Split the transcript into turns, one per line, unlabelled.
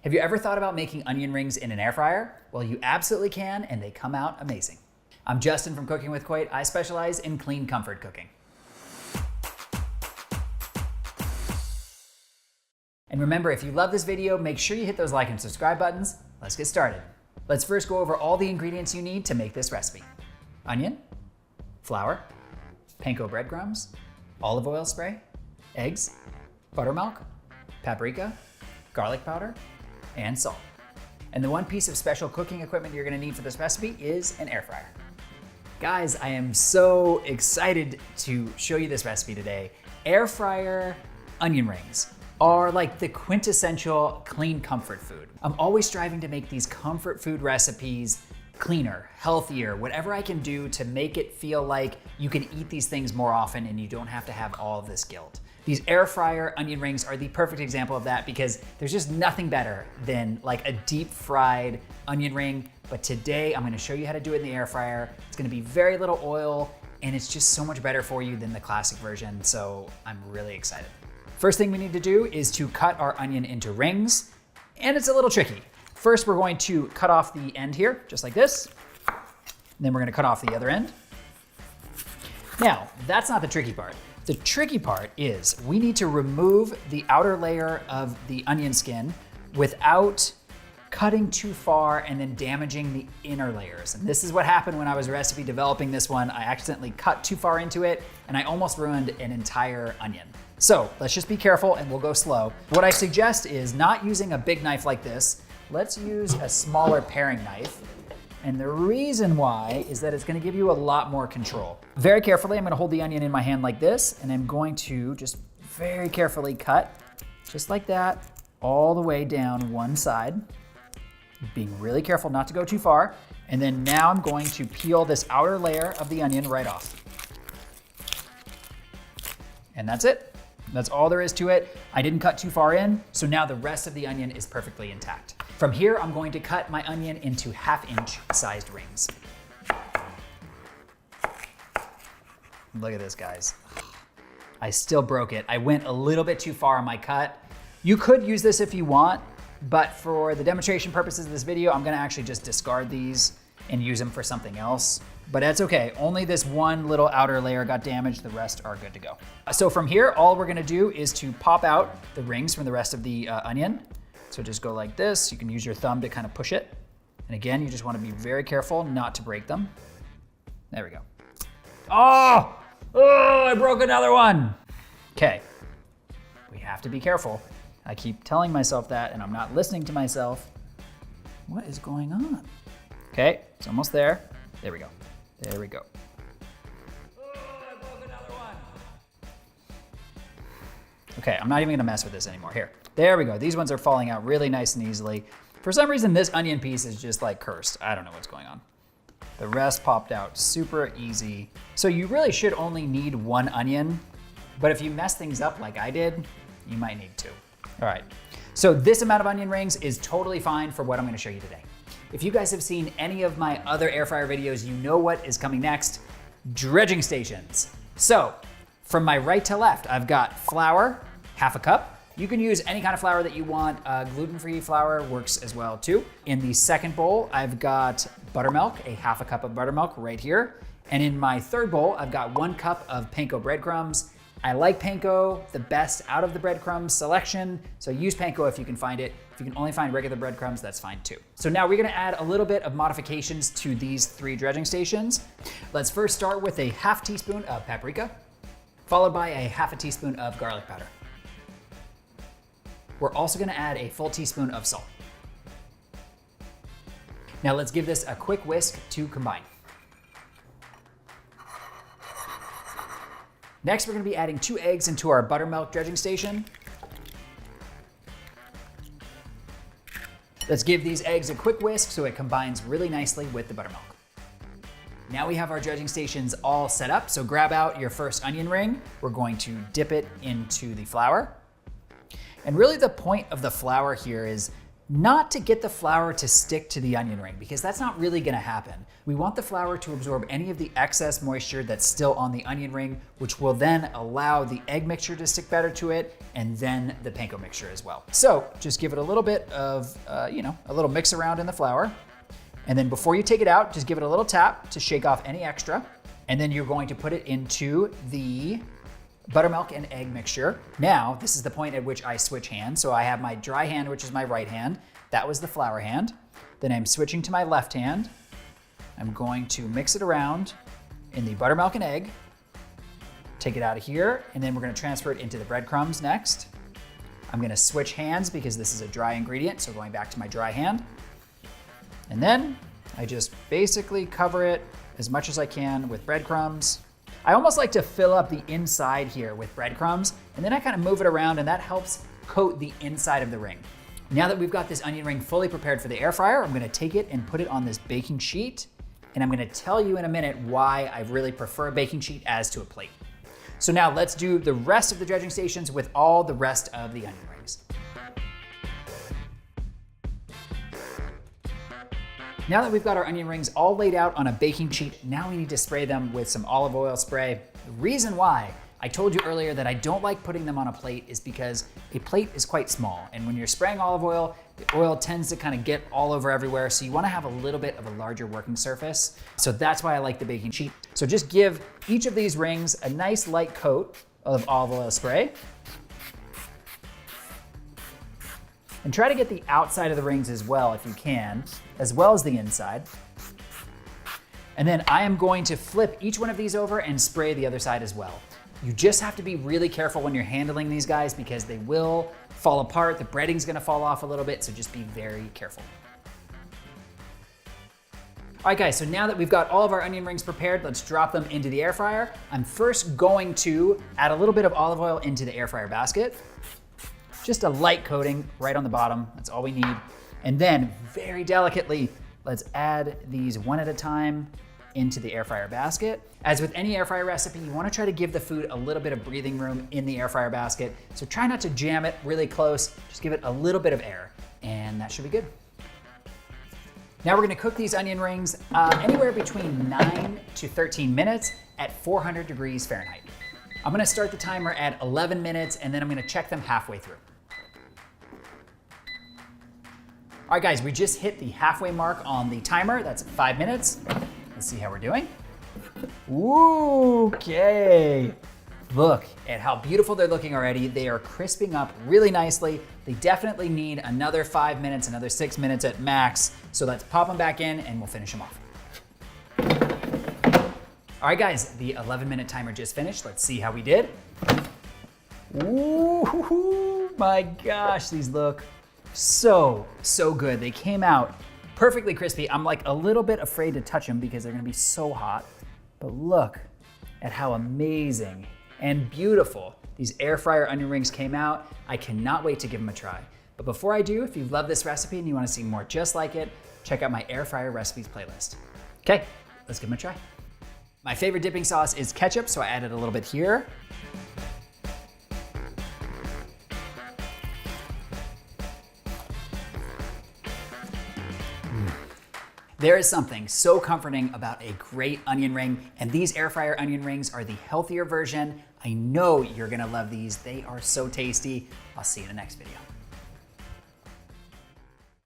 Have you ever thought about making onion rings in an air fryer? Well, you absolutely can, and they come out amazing. I'm Justin from Cooking with Coit. I specialize in clean comfort cooking. And remember, if you love this video, make sure you hit those like and subscribe buttons. Let's get started. Let's first go over all the ingredients you need to make this recipe. Onion, flour, panko breadcrumbs, olive oil spray, eggs, buttermilk, paprika, garlic powder, and salt. And the one piece of special cooking equipment you're gonna need for this recipe is an air fryer. Guys, I am so excited to show you this recipe today. Air fryer onion rings are like the quintessential clean comfort food. I'm always striving to make these comfort food recipes cleaner, healthier, whatever I can do to make it feel like you can eat these things more often and you don't have to have all of this guilt. These air fryer onion rings are the perfect example of that because there's just nothing better than like a deep fried onion ring. But today I'm gonna show you how to do it in the air fryer. It's gonna be very little oil and it's just so much better for you than the classic version. So I'm really excited. First thing we need to do is to cut our onion into rings, and it's a little tricky. First, we're going to cut off the end here, just like this. And then we're gonna cut off the other end. Now, that's not the tricky part. The tricky part is we need to remove the outer layer of the onion skin without cutting too far and then damaging the inner layers. And this is what happened when I was recipe developing this one. I accidentally cut too far into it and I almost ruined an entire onion. So let's just be careful and we'll go slow. What I suggest is not using a big knife like this. Let's use a smaller paring knife. And the reason why is that it's gonna give you a lot more control. Very carefully, I'm gonna hold the onion in my hand like this, and I'm going to just very carefully cut, just like that, all the way down one side, being really careful not to go too far. And then now I'm going to peel this outer layer of the onion right off. And that's it. That's all there is to it. I didn't cut too far in, so now the rest of the onion is perfectly intact. From here, I'm going to cut my onion into 1/2-inch sized rings. Look at this, guys. I still broke it. I went a little bit too far on my cut. You could use this if you want, but for the demonstration purposes of this video, I'm gonna actually just discard these and use them for something else. But that's okay. Only this one little outer layer got damaged. The rest are good to go. So from here, all we're gonna do is to pop out the rings from the rest of the onion. So just go like this. You can use your thumb to kind of push it. And again, you just want to be very careful not to break them. There we go. Oh, I broke another one. Okay, we have to be careful. I keep telling myself that and I'm not listening to myself. What is going on? Okay, it's almost there. There we go. There we go. I broke another one. Okay, I'm not even gonna mess with this anymore. Here. There we go. These ones are falling out really nice and easily. For some reason, this onion piece is just like cursed. I don't know what's going on. The rest popped out super easy. So you really should only need one onion, but if you mess things up like I did, you might need two. All right. So this amount of onion rings is totally fine for what I'm gonna show you today. If you guys have seen any of my other air fryer videos, you know what is coming next, dredging stations. So from my right to left, I've got flour, 1/2 cup. You can use any kind of flour that you want. Gluten-free flour works as well too. In the second bowl, I've got buttermilk, 1/2 cup of buttermilk right here. And in my third bowl, I've got 1 cup of panko breadcrumbs. I like panko the best out of the breadcrumbs selection, so use panko if you can find it. If you can only find regular breadcrumbs, that's fine too. So now we're gonna add a little bit of modifications to these 3 dredging stations. Let's first start with a 1/2 teaspoon of paprika, followed by a 1/2 teaspoon of garlic powder. We're also gonna add a full teaspoon of salt. Now let's give this a quick whisk to combine. Next, we're gonna be adding 2 eggs into our buttermilk dredging station. Let's give these eggs a quick whisk so it combines really nicely with the buttermilk. Now we have our dredging stations all set up, so grab out your first onion ring. We're going to dip it into the flour. And really the point of the flour here is not to get the flour to stick to the onion ring, because that's not really gonna happen. We want the flour to absorb any of the excess moisture that's still on the onion ring, which will then allow the egg mixture to stick better to it, and then the panko mixture as well. So just give it a little bit of, a little mix around in the flour. And then before you take it out, just give it a little tap to shake off any extra. And then you're going to put it into the buttermilk and egg mixture. Now, this is the point at which I switch hands. So I have my dry hand, which is my right hand. That was the flour hand. Then I'm switching to my left hand. I'm going to mix it around in the buttermilk and egg. Take it out of here, and then we're gonna transfer it into the breadcrumbs next. I'm gonna switch hands because this is a dry ingredient, so going back to my dry hand. And then I just basically cover it as much as I can with breadcrumbs. I almost like to fill up the inside here with breadcrumbs, and then I kind of move it around, and that helps coat the inside of the ring. Now that we've got this onion ring fully prepared for the air fryer, I'm gonna take it and put it on this baking sheet, and I'm gonna tell you in a minute why I really prefer a baking sheet as to a plate. So now let's do the rest of the dredging stations with all the rest of the onion rings. Now that we've got our onion rings all laid out on a baking sheet, now we need to spray them with some olive oil spray. The reason why I told you earlier that I don't like putting them on a plate is because a plate is quite small. And when you're spraying olive oil, the oil tends to kind of get all over everywhere. So you want to have a little bit of a larger working surface. So that's why I like the baking sheet. So just give each of these rings a nice light coat of olive oil spray. And try to get the outside of the rings as well if you can, as well as the inside. And then I am going to flip each one of these over and spray the other side as well. You just have to be really careful when you're handling these guys because they will fall apart. The breading's gonna fall off a little bit, so just be very careful. All right guys, so now that we've got all of our onion rings prepared, let's drop them into the air fryer. I'm first going to add a little bit of olive oil into the air fryer basket. Just a light coating right on the bottom, that's all we need. And then very delicately, let's add these one at a time into the air fryer basket. As with any air fryer recipe, you wanna try to give the food a little bit of breathing room in the air fryer basket. So try not to jam it really close, just give it a little bit of air, and that should be good. Now we're gonna cook these onion rings anywhere between 9 to 13 minutes at 400 degrees Fahrenheit. I'm gonna start the timer at 11 minutes, and then I'm gonna check them halfway through. All right guys, we just hit the halfway mark on the timer. That's 5 minutes. Let's see how we're doing. Okay. Look at how beautiful they're looking already. They are crisping up really nicely. They definitely need another 5 minutes, another 6 minutes at max. So let's pop them back in and we'll finish them off. All right guys, the 11-minute timer just finished. Let's see how we did. Ooh, my gosh, these look so good. They came out perfectly crispy. I'm like a little bit afraid to touch them because they're gonna be so hot. But look at how amazing and beautiful these air fryer onion rings came out. I cannot wait to give them a try. But before I do, if you love this recipe and you wanna see more just like it, check out my air fryer recipes playlist. Okay, let's give them a try. My favorite dipping sauce is ketchup, so I added a little bit here. There is something so comforting about a great onion ring, and these air fryer onion rings are the healthier version. I know you're gonna love these. They are so tasty. I'll see you in the next video.